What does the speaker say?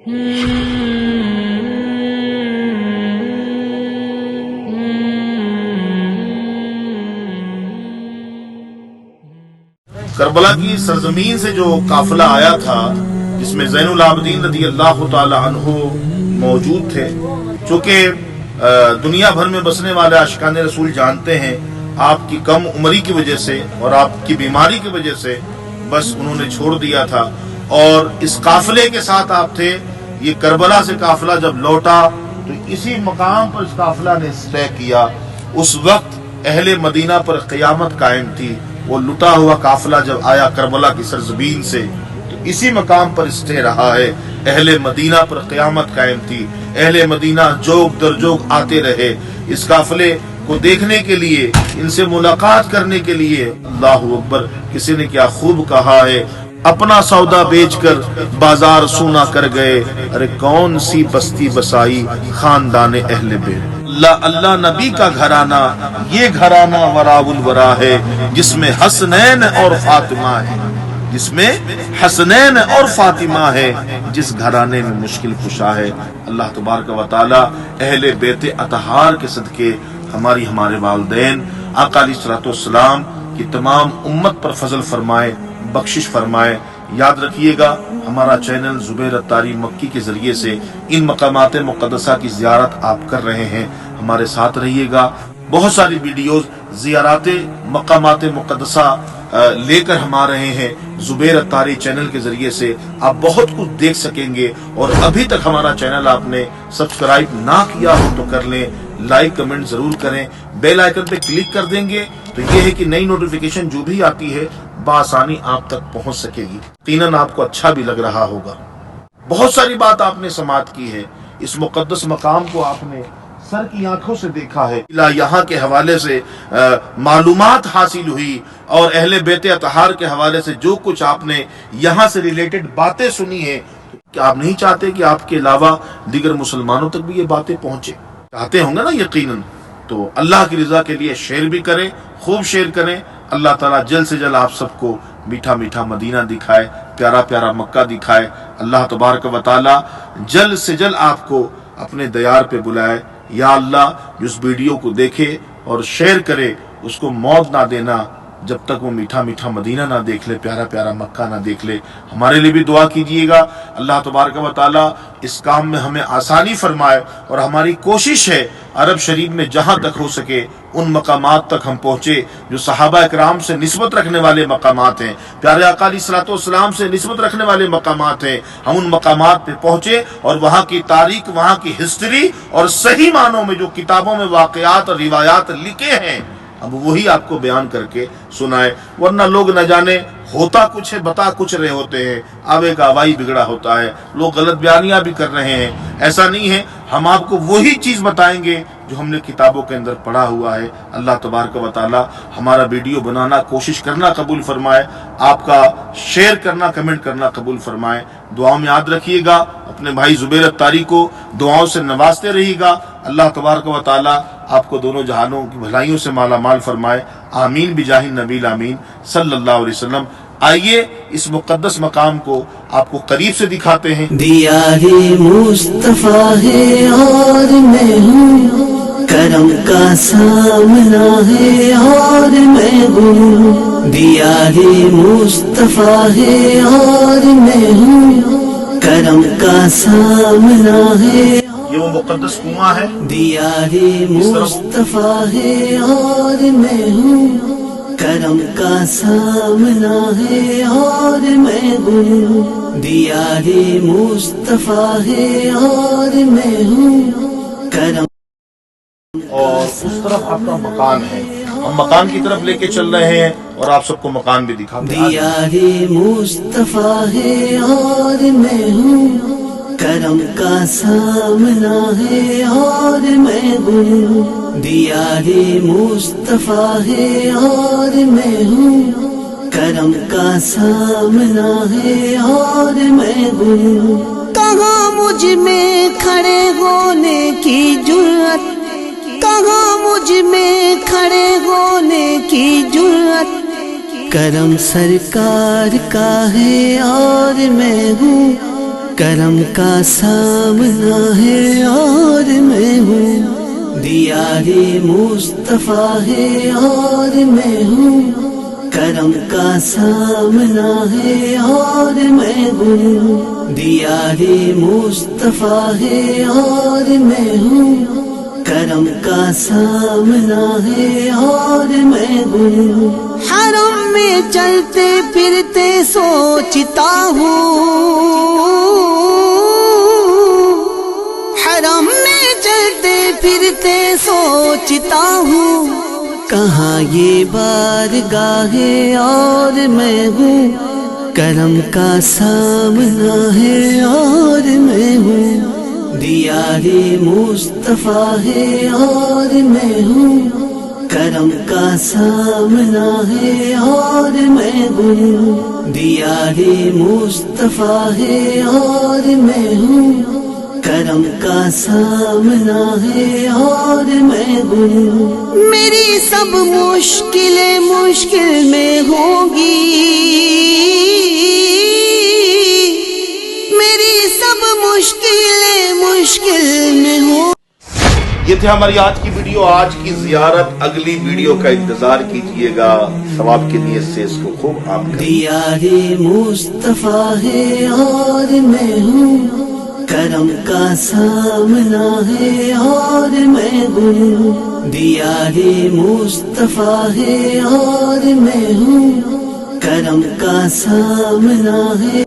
کربلا کی سرزمین سے جو قافلہ آیا تھا جس میں زین العابدین رضی اللہ تعالی عنہ موجود تھے، چونکہ دنیا بھر میں بسنے والے عاشقان رسول جانتے ہیں آپ کی کم عمری کی وجہ سے اور آپ کی بیماری کی وجہ سے بس انہوں نے چھوڑ دیا تھا، اور اس قافلے کے ساتھ آپ تھے۔ یہ کربلا سے قافلہ جب لوٹا تو اسی مقام پر اس قافلہ نے اسٹے کیا۔ اس وقت اہل مدینہ پر قیامت قائم تھی۔ وہ لٹا ہوا قافلہ جب آیا کربلا کی سرزمین سے تو اسی مقام پر اسٹے رہا ہے۔ اہل مدینہ پر قیامت قائم تھی۔ اہل مدینہ جوگ در جوگ آتے رہے اس قافلے کو دیکھنے کے لیے، ان سے ملاقات کرنے کے لیے۔ اللہ اکبر! کسی نے کیا خوب کہا ہے، اپنا سودا بیچ کر بازار سونا کر گئے، ارے کون سی بستی بسائی خاندان اہل بیت۔ اللہ نبی کا گھرانہ یہ گھرانہ وراء الورا ہے جس میں حسنین اور فاطمہ ہے، جس میں حسنین اور فاطمہ ہے، جس گھرانے میں مشکل کشا ہے۔ اللہ تبارک و تعالی اہل بیت اطہار کے صدقے ہمارے والدین آقا علیہ الصلوۃ والسلام کی تمام امت پر فضل فرمائے، بخشش فرمائے۔ یاد رکھیے گا ہمارا چینل زبیر اتاری مکی کے ذریعے سے ان مقامات مقدسہ کی زیارت آپ کر رہے ہیں، ہمارے ساتھ رہیے گا۔ بہت ساری ویڈیوز زیارات مقامات مقدسہ لے کر ہم آ رہے ہیں زبیر اتاری چینل کے ذریعے سے، آپ بہت کچھ دیکھ سکیں گے۔ اور ابھی تک ہمارا چینل آپ نے سبسکرائب نہ کیا ہو تو کر لیں، لائک کمنٹ ضرور کریں، بیل آئیکن پہ کلک کر دیں گے تو یہ ہے کہ نئی نوٹیفیکیشن جو بھی آتی ہے بآسانی آپ تک پہنچ سکے گی۔ یقیناً آپ کو اچھا بھی لگ رہا ہوگا۔ بہت ساری بات آپ نے سماعت کی ہے، اس مقدس مقام کو آپ نے سر کی آنکھوں سے دیکھا ہے، یہاں کے حوالے سے معلومات حاصل ہوئی، اور اہل بیت اطہار کے حوالے سے جو کچھ آپ نے یہاں سے ریلیٹڈ باتیں سنی ہیں، کیا آپ نہیں چاہتے کہ آپ کے علاوہ دیگر مسلمانوں تک بھی یہ باتیں پہنچے؟ چاہتے ہوں گے نا یقیناً۔ تو اللہ کی رضا کے لیے شیئر بھی کریں، خوب شیئر کریں۔ اللہ تعالیٰ جلد سے جلد آپ سب کو میٹھا میٹھا مدینہ دکھائے، پیارا پیارا مکہ دکھائے۔ اللہ تبارک و تعالیٰ جلد سے جلد آپ کو اپنے دیار پہ بلائے۔ یا اللہ جو اس ویڈیو کو دیکھے اور شیئر کرے اس کو موت نہ دینا جب تک وہ میٹھا میٹھا مدینہ نہ دیکھ لے، پیارا پیارا مکہ نہ دیکھ لے۔ ہمارے لیے بھی دعا کیجیے گا اللہ تبارک و تعالیٰ اس کام میں ہمیں آسانی فرمائے، اور ہماری کوشش ہے عرب شریف میں جہاں تک ہو سکے ان مقامات تک ہم پہنچے جو صحابہ اکرام سے نسبت رکھنے والے مقامات ہیں، پیارے آقا علیہ الصلوۃ والسلام سے نسبت رکھنے والے مقامات ہیں، ہم ان مقامات پہ پہنچے اور وہاں کی تاریخ، وہاں کی ہسٹری اور صحیح معنوں میں جو کتابوں میں واقعات اور روایات لکھے ہیں اب وہی آپ کو بیان کر کے سنائے۔ ورنہ لوگ نہ جانے ہوتا کچھ ہے بتا کچھ رہے ہوتے ہیں، آوے کا آوائی بگڑا ہوتا ہے، لوگ غلط بیانیاں بھی کر رہے ہیں۔ ایسا نہیں ہے، ہم آپ کو وہی چیز بتائیں گے جو ہم نے کتابوں کے اندر پڑھا ہوا ہے۔ اللہ تبارک و تعالی ہمارا ویڈیو بنانا کوشش کرنا قبول فرمائے، آپ کا شیئر کرنا کمنٹ کرنا قبول فرمائے۔ دعاؤں میں یاد رکھیے گا، اپنے بھائی زبیر اتاری کو دعاؤں سے نوازتے رہیے گا۔ اللہ تبارک و تعالی آپ کو دونوں جہانوں کی بھلائیوں سے مالا مال فرمائے، آمین بجاہ نبی الامین صلی اللہ علیہ وسلم۔ آئیے اس مقدس مقام کو آپ کو قریب سے دکھاتے ہیں۔ دیار مصطفیٰ ہے اور میں ہوں، کرم کا سامنا ہے اور میں ہوں۔ دیار مصطفیٰ ہے اور میں ہوں، کرم کا سامنا ہے۔ یہ وہ مقدس کنواں ہے، دیار مصطفیٰ ہے اور میں ہوں، کرم کا سامنا ہے اور میں ہوں۔ دیار مصطفیٰ ہے اور میں ہوں، کرم۔ اور اس طرف آپ کا مکان ہے، ہم مکان کی طرف لے کے چل رہے ہیں اور آپ سب کو مکان بھی دکھاتے ہیں۔ دیار مصطفیٰ ہے اور میں ہوں، کرم کا سامنا ہے اور میں ہوں۔ دیار مصطفیٰ ہے اور میں ہوں، کرم کا سامنا ہے اور میں ہوں۔ کہاں مجھ میں کھڑے ہونے کی جرأت، کہاں مجھ میں کھڑے ہونے کی جرأت، کرم سرکار کا ہے اور میں ہوں، کرم کا سامنا ہے اور میں ہوں دیار مصطفیٰ ہے اور میں ہوں کرم کا سامنا ہے اور میں ہوں دیار مصطفیٰ ہے اور میں ہوں کرم کا سامنا ہے اور میں ہوں حرم میں چلتے پھرتے سوچتا ہوں حرم میں چلتے پھرتے سوچتا ہوں کہاں یہ بارگاہ ہے اور میں ہوں کرم کا سامنا ہے اور میں ہوں دیار مصطفیٰ ہے اور میں ہوں کرم کا سامنا ہے اور میں ہوں دیار مصطفیٰ ہے اور میں ہوں کرم کا سامنا ہے اور میں ہوں میری سب مشکلیں مشکل میں ہوں گی میری سب مشکلیں مشکل میں ہوں یہ تھے ہماری آج کی ویڈیو، آج کی زیارت۔ اگلی ویڈیو کا انتظار کیجئے گا، ثواب کی نیت سے اس کو خوب عام کریں۔ دیار مصطفیٰ ہے اور میں ہوں کرم کا سامنا ہے اور میں ہوں دیار مصطفیٰ ہے اور میں ہوں کرم کا سامنا ہے۔